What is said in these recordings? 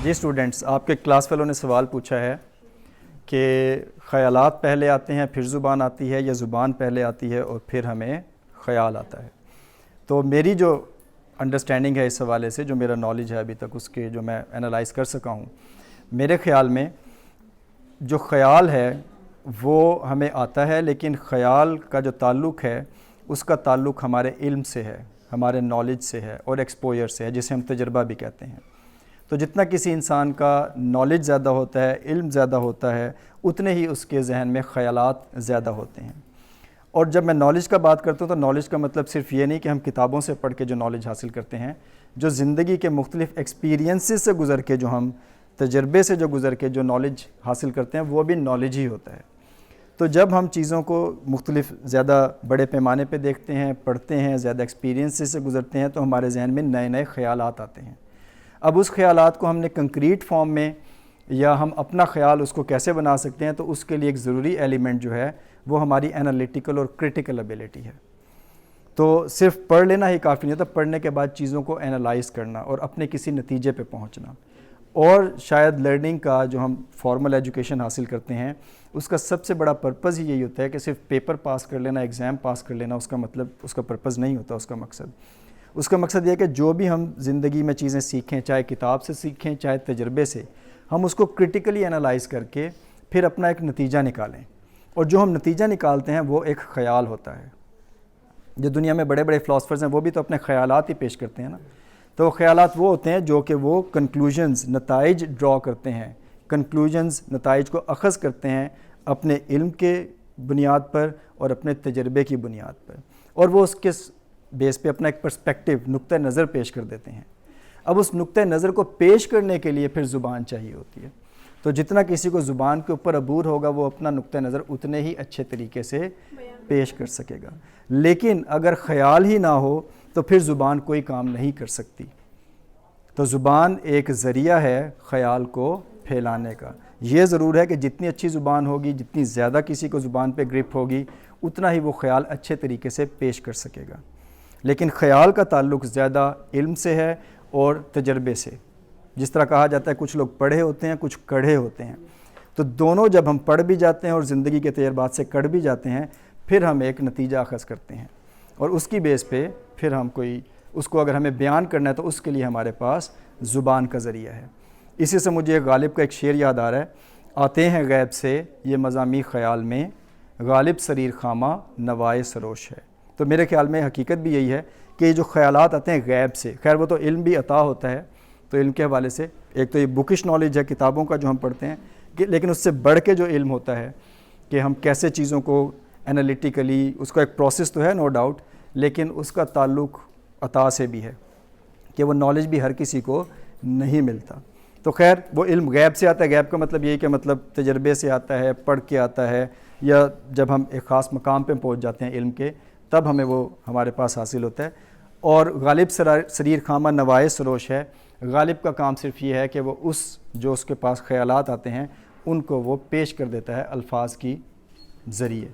جی students, آپ کے class fellow نے سوال پوچھا ہے کہ خیالات پہلے آتے ہیں پھر زبان آتی ہے یا زبان پہلے آتی ہے اور پھر ہمیں خیال آتا ہے. تو میری جو انڈرسٹینڈنگ ہے اس حوالے سے، جو میرا نالج ہے ابھی تک اس کے جو میں انالائز کر سکا ہوں، میرے خیال میں جو خیال ہے وہ ہمیں آتا ہے، لیکن خیال کا جو تعلق ہے اس کا تعلق ہمارے علم سے ہے، ہمارے نالج سے ہے اور ایکسپوجر سے ہے، جسے ہم تجربہ بھی کہتے ہیں. تو جتنا کسی انسان کا نالج زیادہ ہوتا ہے، علم زیادہ ہوتا ہے، اتنے ہی اس کے ذہن میں خیالات زیادہ ہوتے ہیں. اور جب میں نالج کا بات کرتا ہوں تو نالج کا مطلب صرف یہ نہیں کہ ہم کتابوں سے پڑھ کے جو نالج حاصل کرتے ہیں، جو زندگی کے مختلف ایکسپیرینسز سے گزر کے، جو ہم تجربے سے جو گزر کے جو نالج حاصل کرتے ہیں، وہ بھی نالج ہی ہوتا ہے. تو جب ہم چیزوں کو مختلف زیادہ بڑے پیمانے پہ دیکھتے ہیں، پڑھتے ہیں، زیادہ ایکسپیرینسز سے گزرتے ہیں، تو ہمارے ذہن میں نئے نئے خیالات آتے ہیں. اب اس خیالات کو ہم نے کنکریٹ فارم میں یا ہم اپنا خیال اس کو کیسے بنا سکتے ہیں، تو اس کے لیے ایک ضروری ایلیمنٹ جو ہے وہ ہماری انالیٹیکل اور کرٹیکل ایبیلٹی ہے. تو صرف پڑھ لینا ہی کافی نہیں ہوتا، پڑھنے کے بعد چیزوں کو انالائز کرنا اور اپنے کسی نتیجے پہ پہنچنا. اور شاید لرننگ کا جو ہم فارمل ایجوکیشن حاصل کرتے ہیں، اس کا سب سے بڑا پرپز ہی یہی ہوتا ہے کہ صرف پیپر پاس کر لینا، ایگزام پاس کر لینا اس کا مطلب، اس کا پرپز نہیں ہوتا. اس کا مقصد یہ ہے کہ جو بھی ہم زندگی میں چیزیں سیکھیں، چاہے کتاب سے سیکھیں چاہے تجربے سے، ہم اس کو کرٹیکلی انالائز کر کے پھر اپنا ایک نتیجہ نکالیں. اور جو ہم نتیجہ نکالتے ہیں وہ ایک خیال ہوتا ہے. جو دنیا میں بڑے بڑے فلاسفرز ہیں وہ بھی تو اپنے خیالات ہی پیش کرتے ہیں نا. تو خیالات وہ ہوتے ہیں جو کہ وہ کنکلوژنز، نتائج ڈرا کرتے ہیں، کنکلوژنز، نتائج کو اخذ کرتے ہیں اپنے علم کے بنیاد پر اور اپنے تجربے کی بنیاد پر، اور وہ اس کے بیس پہ اپنا ایک پرسپیکٹو، نقطہ نظر پیش کر دیتے ہیں. اب اس نقطہ نظر کو پیش کرنے کے لیے پھر زبان چاہیے ہوتی ہے. تو جتنا کسی کو زبان کے اوپر عبور ہوگا، وہ اپنا نقطہ نظر اتنے ہی اچھے طریقے سے پیش کر سکے گا. لیکن اگر خیال ہی نہ ہو تو پھر زبان کوئی کام نہیں کر سکتی. تو زبان ایک ذریعہ ہے خیال کو پھیلانے کا. یہ ضرور ہے کہ جتنی اچھی زبان ہوگی، جتنی زیادہ کسی کو زبان پہ گرپ ہوگی، اتنا ہی وہ خیال اچھے طریقے سے پیش کر سکے گا. لیکن خیال کا تعلق زیادہ علم سے ہے اور تجربے سے. جس طرح کہا جاتا ہے کچھ لوگ پڑھے ہوتے ہیں، کچھ کڑھے ہوتے ہیں. تو دونوں جب ہم پڑھ بھی جاتے ہیں اور زندگی کے تجربات سے کڑھ بھی جاتے ہیں، پھر ہم ایک نتیجہ اخذ کرتے ہیں، اور اس کی بیس پہ پھر ہم اس کو اگر ہمیں بیان کرنا ہے تو اس کے لیے ہمارے پاس زبان کا ذریعہ ہے. اسی سے مجھے غالب کا ایک شعر یاد آ رہا ہے: آتے ہیں غیب سے یہ مضامی خیال میں، غالب سریر خامہ نوائے سروش ہے. تو میرے خیال میں حقیقت بھی یہی ہے کہ یہ جو خیالات آتے ہیں غیب سے، خیر وہ تو علم بھی عطا ہوتا ہے. تو علم کے حوالے سے ایک تو یہ بکش نالج ہے، کتابوں کا جو ہم پڑھتے ہیں، لیکن اس سے بڑھ کے جو علم ہوتا ہے کہ ہم کیسے چیزوں کو انالیٹیکلی، اس کا ایک پروسیس تو ہے نو ڈاؤٹ، لیکن اس کا تعلق عطا سے بھی ہے کہ وہ نالج بھی ہر کسی کو نہیں ملتا. تو خیر وہ علم غیب سے آتا ہے. غیب کا مطلب یہی کہ مطلب تجربے سے آتا ہے، پڑھ کے آتا ہے، یا جب ہم ایک خاص مقام پہ پہنچ جاتے ہیں علم کے، تب ہمیں وہ ہمارے پاس حاصل ہوتا ہے. اور غالب سریر خامہ نوائے سروش ہے. غالب کا کام صرف یہ ہے کہ وہ جو اس کے پاس خیالات آتے ہیں ان کو وہ پیش کر دیتا ہے الفاظ کی ذریعے.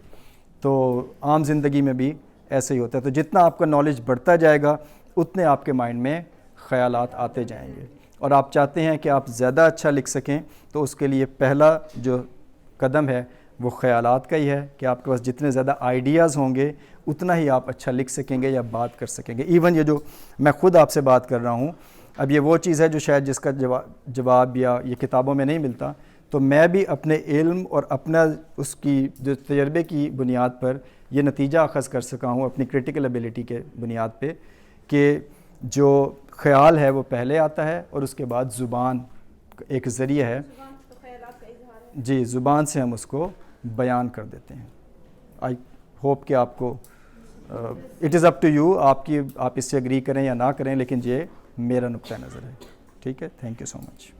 تو عام زندگی میں بھی ایسے ہی ہوتا ہے. تو جتنا آپ کا نالج بڑھتا جائے گا، اتنے آپ کے مائنڈ میں خیالات آتے جائیں گے. اور آپ چاہتے ہیں کہ آپ زیادہ اچھا لکھ سکیں، تو اس کے لیے پہلا جو قدم ہے وہ خیالات کا ہی ہے کہ آپ کے پاس جتنے زیادہ آئیڈیاز ہوں گے، اتنا ہی آپ اچھا لکھ سکیں گے یا بات کر سکیں گے. ایون یہ جو میں خود آپ سے بات کر رہا ہوں، اب یہ وہ چیز ہے جو شاید جس کا جواب یا یہ کتابوں میں نہیں ملتا. تو میں بھی اپنے علم اور اپنا اس کی جو تجربے کی بنیاد پر یہ نتیجہ اخذ کر سکا ہوں اپنی کرٹیکل ایبیلٹی کے بنیاد پہ، کہ جو خیال ہے وہ پہلے آتا ہے اور اس کے بعد زبان ایک ذریعہ ہے. جی، زبان سے ہم اس کو بیان کر دیتے ہیں. آئی ہوپ کہ آپ کو it is up to you, آپ اس سے اگری کریں یا نہ کریں، لیکن یہ میرا نقطہ نظر ہے. ٹھیک ہے، تھینک یو سو مچ.